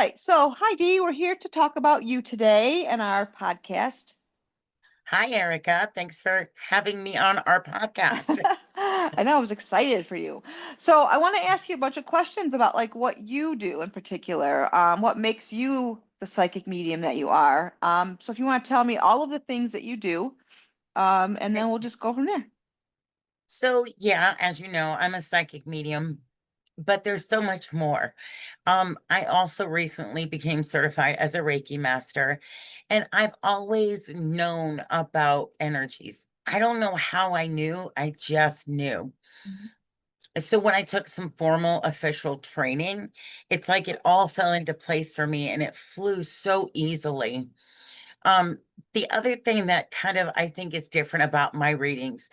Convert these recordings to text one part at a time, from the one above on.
right. So, hi, Dee. We're here to talk about you today and our podcast. Hi, Erica. Thanks for having me on our podcast. I know I was excited for you. So, I want to ask you a bunch of questions about like what you do in particular, what makes you the psychic medium that you are. So, if you want to tell me all of the things that you do, and then we'll just go from there. So, yeah, as you know, I'm a psychic medium, but there's so much more. I also recently became certified as a Reiki Master, and I've always known about energies. I don't know how I knew, I just knew. Mhm. So when I took some formal official training, it's like it all fell into place for me and it flew so easily. Um, the other thing that kind of I think is different about my readings,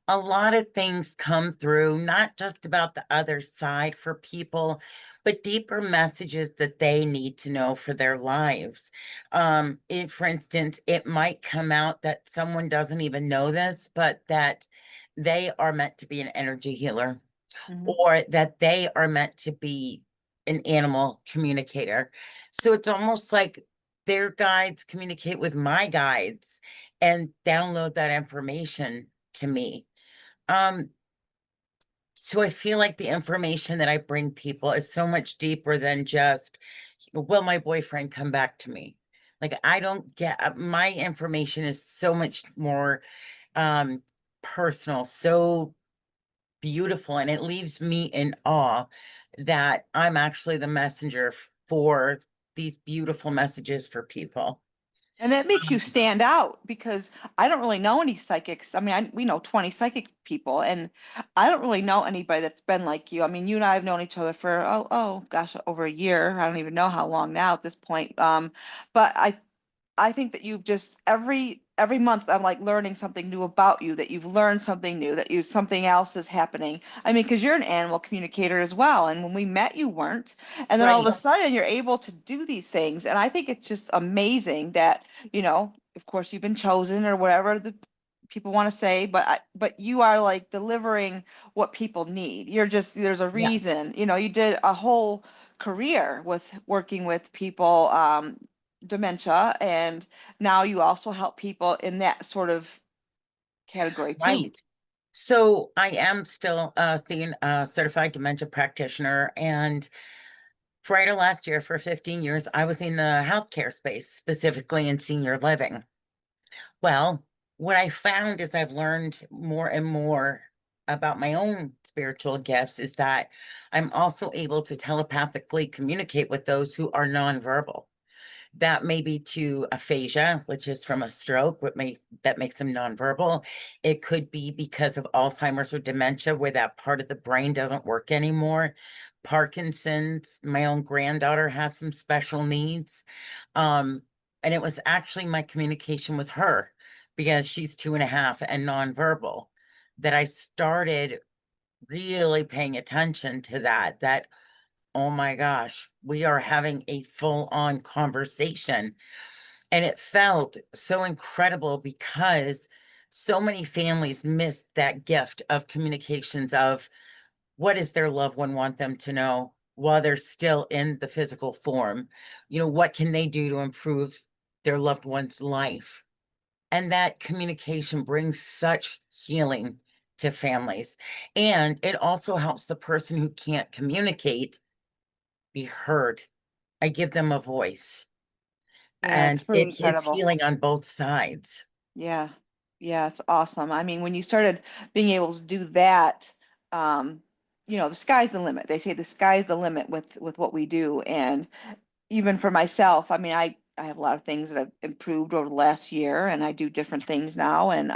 a lot of things come through, not just about the other side for people, but deeper messages that they need to know for their lives. For instance, it might come out that someone doesn't even know this, but that they are meant to be an energy healer Mhm. or that they are meant to be an animal communicator. So it's almost like their guides communicate with my guides and download that information to me. Um, so I feel like the information that I bring people is so much deeper than just, will my boyfriend come back to me? Like I don't get my information is so much more um personal, so beautiful, and it leaves me in awe that I'm actually the messenger for these beautiful messages for people. And that makes you stand out because I don't really know any psychics. I mean, we know 20 psychic people, and I don't really know anybody that's been like you. I mean, you and I have known each other for oh gosh, over a year. I don't even know how long now at this point. But I think that you've just every month I'm like learning something new about you, that you've learned something new, that you something else is happening. I mean, because you're an animal communicator as well. And when we met, you weren't. And then all of a Right. sudden you're able to do these things. And I think it's just amazing that, of course you've been chosen or whatever the people want to say, but you are like delivering what people need. You're just there's a Yeah. reason. You did a whole career with working with people dementia, and now you also help people in that sort of category too. Right. So I am still seeing a certified dementia practitioner, and prior to last year, for 15 years, I was in the healthcare space, specifically in senior living. Well, what I found as I've learned more and more about my own spiritual gifts is that I'm also able to telepathically communicate with those who are nonverbal. That may be to aphasia, which is from a stroke, that makes them nonverbal. It could be because of Alzheimer's or dementia, where that part of the brain doesn't work anymore. Parkinson's, my own granddaughter has some special needs. Um, and it was actually my communication with her because she's 2.5 and nonverbal that I started really paying attention to that, oh my gosh, we are having a full-on conversation. And it felt so incredible because so many families missed that gift of communications of what does their loved one want them to know while they're still in the physical form? What can they do to improve their loved one's life? And that communication brings such healing to families. And it also helps the person who can't communicate be heard. I give them a voice, Yeah, it's and pretty it's incredible. healing on both sides. Yeah. Yeah, it's awesome. I mean, when you started being able to do that, um, the sky's the limit. They say the sky's the limit with what we do. And even for myself, I mean, I have a lot of things that have improved over the last year, and I do different things now. And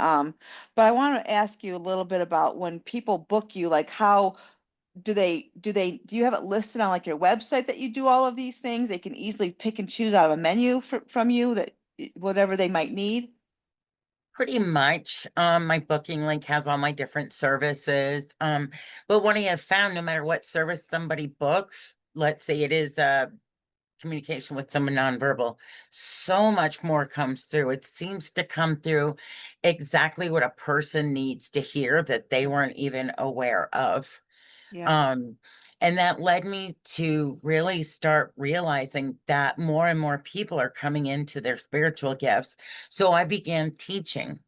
but I want to ask you a little bit about when people book you, like how do you have it listed on like your website that you do all of these things? They can easily pick and choose out of a menu from you that whatever they might need. Pretty much, my booking link has all my different services. But what I have found, no matter what service somebody books, let's say it is communication with someone nonverbal, so much more comes through. It seems to come through exactly what a person needs to hear that they weren't even aware of. Yeah. Um, and that led me to really start realizing that more and more people are coming into their spiritual gifts. So I began teaching.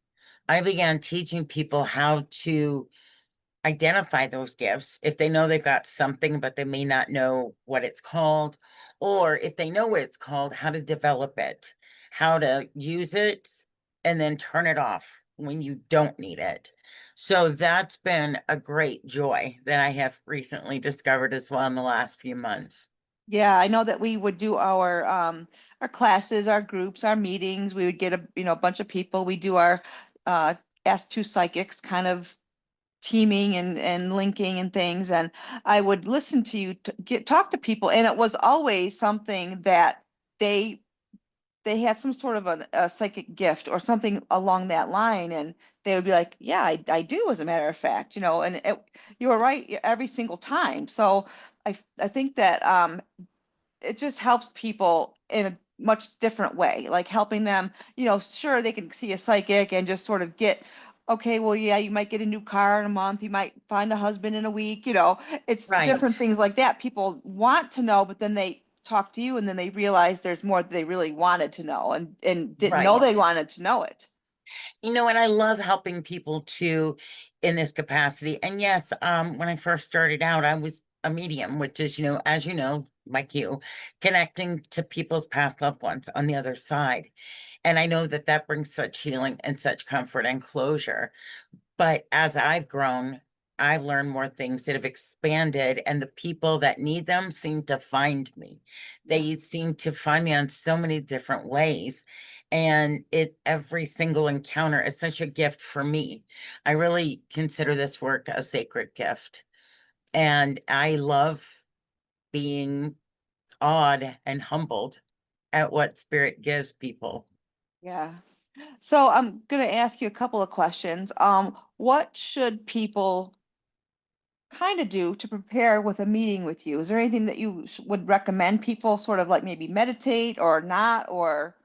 I began teaching people how to identify those gifts if they know they've got something, but they may not know what it's called, or if they know what it's called, how to develop it, how to use it, and then turn it off when you don't need it. So that's been a great joy that I have recently discovered as well in the last few months. Yeah, I know that we would do our classes, our groups, our meetings. We would get a a bunch of people. We do our uh Ask Two Psychics kind of teaming and linking and things. And I would listen to you get talk to people, and it was always something that they they had some sort of a psychic gift or something along that line, and they would be like, yeah, I do, as a matter of fact, and you were right every single time. So I think that it just helps people in a much different way, like helping them, sure, they can see a psychic and just sort of get, okay, well, yeah, you might get a new car in a month, you might find a husband in a week, it's Right, different things like that. People want to know, but then they talk to you and then they realize there's more that they really wanted to know and didn't know they right. wanted to know it. And I love helping people too in this capacity. And yes, when I first started out, I was a medium, which is, as you know, like you, connecting to people's past loved ones on the other side. And I know that that brings such healing and such comfort and closure. But as I've grown, I've learned more things that have expanded, and the people that need them seem to find me. Yeah. They seem to find me on so many different ways. And every single encounter is such a gift for me. I really consider this work a sacred gift. And I love being awed and humbled at what spirit gives people. Yeah. So I'm going to ask you a couple of questions. What should people kind of do to prepare with a meeting with you? Is there anything that you would recommend people sort of like maybe meditate or not, or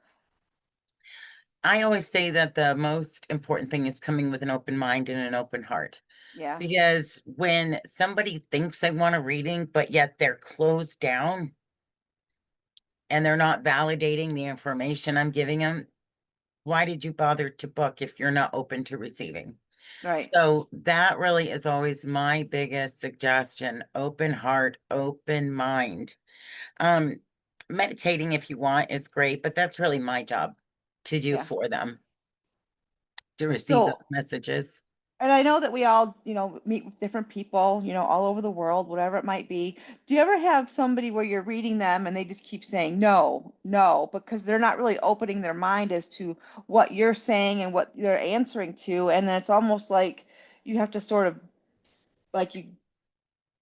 I always say that the most important thing is coming with an open mind and an open heart. yeah, Because when somebody thinks they want a reading, but yet they're closed down and they're not validating the information I'm giving them, why did you bother to book if you're not open to receiving? right. So that really is always my biggest suggestion. Open heart, open mind. Um, Meditating if you want is great, but that's really my job to do Yeah. for them, to receive So, those messages. and I know that we all, meet with different people, all over the world, whatever it might be. Do you ever have somebody where you're reading them and they just keep saying no, no, because they're not really opening their mind as to what you're saying and what they're answering to, and then it's almost like you have to sort of like you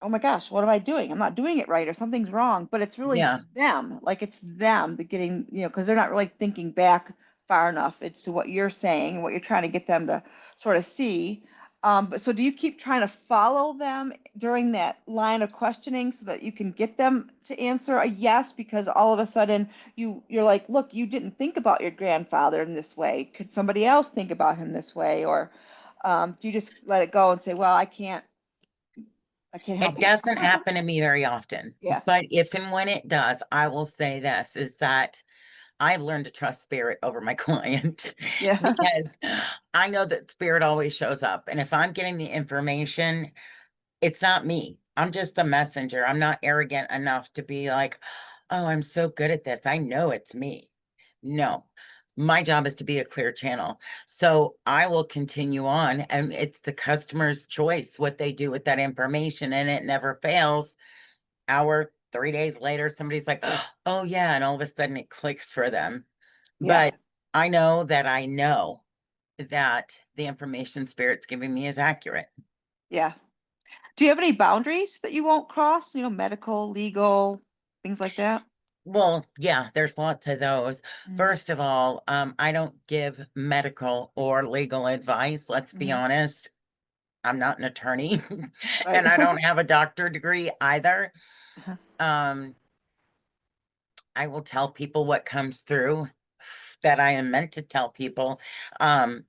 oh my gosh, what am I doing? I'm not doing it right, or something's wrong. But it's really Yeah. them, like it's them that getting, because they're not really thinking back far enough. It's to what you're saying, what you're trying to get them to sort of see. But so do you keep trying to follow them during that line of questioning so that you can get them to answer a yes? Because all of a sudden you're like, look, you didn't think about your grandfather in this way. Could somebody else think about him this way? Or do you just let it go and say, well, I can't help It you? doesn't happen to me very often, Yeah. but if and when it does, I will say this is that I've learned to trust spirit over my client Yeah. because I know that spirit always shows up. And if I'm getting the information, it's not me. I'm just a messenger. I'm not arrogant enough to be like, oh, I'm so good at this. I know it's me. No, my job is to be a clear channel. So I will continue on, and it's the customer's choice what they do with that information, and it never fails. Hour, 3 days later, somebody's like, oh, yeah. And all of a sudden it clicks for them. Yeah. But I know that the information spirit's giving me is accurate. Yeah. Do you have any boundaries that you won't cross? Medical, legal, things like that? Well, yeah, there's lots of those. Mm-hmm. First of all, I don't give medical or legal advice. Let's be Hmm. honest. I'm not an attorney Right. and I don't have a doctor degree either. Uh-huh. Um, I will tell people what comes through that I am meant to tell people. Um,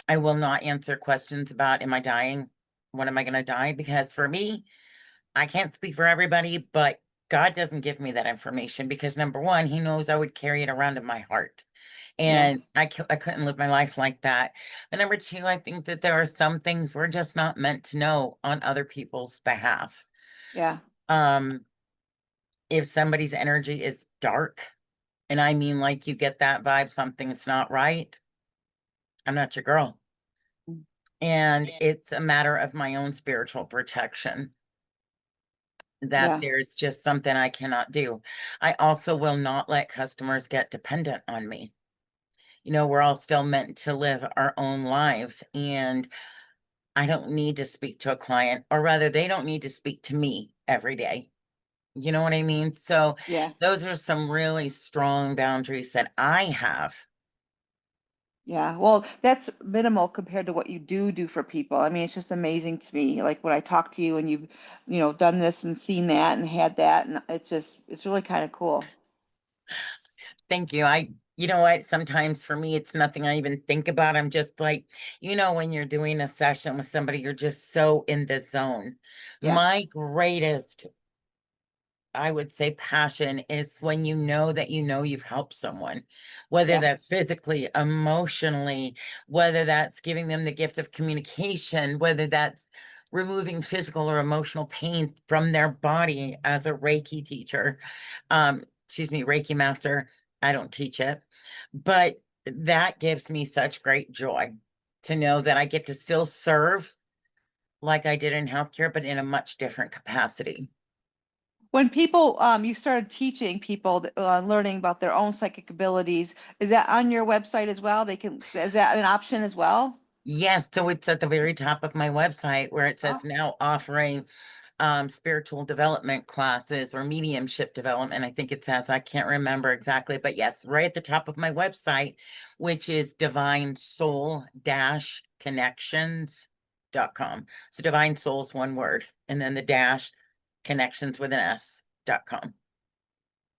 I will not answer questions about, am I dying? When am I going to die? Because for me, I can't speak for everybody, but God doesn't give me that information because number one, he knows I would carry it around in my heart. Yeah, And I couldn't live my life like that. And number two, I think that there are some things we're just not meant to know on other people's behalf. yeah. Um, if somebody's energy is dark, and I mean like you get that vibe, something's not right, I'm not your girl. Mm. And it's a matter of my own spiritual protection that Yeah. there's just something I cannot do. I also will not let customers get dependent on me. You know, we're all still meant to live our own lives, and I don't need to speak to a client, or rather, they don't need to speak to me every day. You know what I mean? So, Yeah. those are some really strong boundaries that I have. Yeah. Well, that's minimal compared to what you do for people. I mean, it's just amazing to me. Like when I talk to you and you've, done this and seen that and had that, and it's really kind of cool. Thank you. You know what? Sometimes for me, it's nothing I even think about. I'm just like, when you're doing a session with somebody, you're just so in the zone. Yeah. My greatest, I would say, passion is when that you've helped someone, whether Yeah. that's physically, emotionally, whether that's giving them the gift of communication, whether that's removing physical or emotional pain from their body as a Reiki teacher. Excuse me, Reiki Master. I don't teach it, but that gives me such great joy to know that I get to still serve like I did in healthcare, but in a much different capacity. When you started teaching people, learning about their own psychic abilities, is that on your website as well? Is that an option as well? Yes, so it's at the very top of my website where it Oh, says now offering spiritual development classes or mediumship development. I think it says, I can't remember exactly, but yes, right at the top of my website, which is divine soul connections.com. So divine soul's one word, and then the dash connections with an S.com.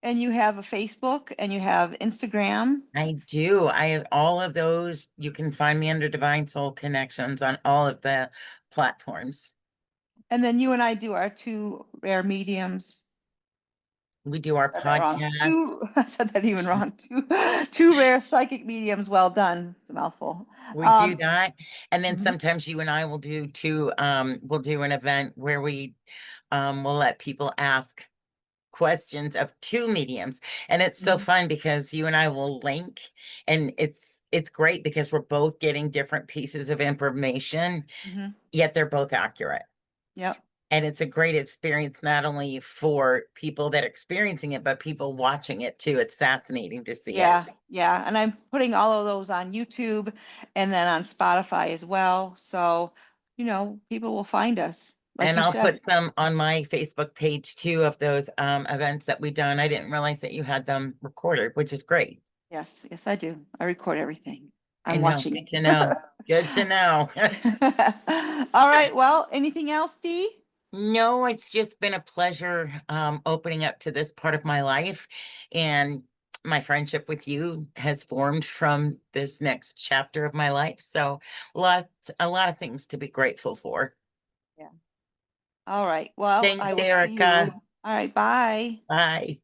and you have a Facebook and you have Instagram, I do. I have all of those. You can find me under Divine Soul Connections on all of the platforms. and then you and I do our two rare mediums. We do our Said that wrong. podcast. Two, I said that even wrong. Two rare psychic mediums. Well done. It's a mouthful. We do Um, that. And then mhm, sometimes you and I will do we'll do an event where we will let people ask questions of two mediums. And it's so mhm, fun because you and I will link, and it's great because we're both getting different pieces of information, mhm. yet they're both accurate. Yep. And it's a great experience, not only for people that are experiencing it, but people watching it too. It's fascinating to see it. Yeah, yeah. And I'm putting all of those on YouTube and then on Spotify as well. So, people will find us, like And you I'll said. put some on my Facebook page too of those events that we've done. I didn't realize that you had them recorded, which is great. Yes, yes, I do. I record everything. I I'm know. watching Good to you. know. Good to know. All right. Well, anything else, Dee? No, it's just been a pleasure opening up to this part of my life. And my friendship with you has formed from this next chapter of my life. So a lot of things to be grateful for. Yeah. All right. Well, I Thanks, will see you. Erica. All right. Bye. Bye.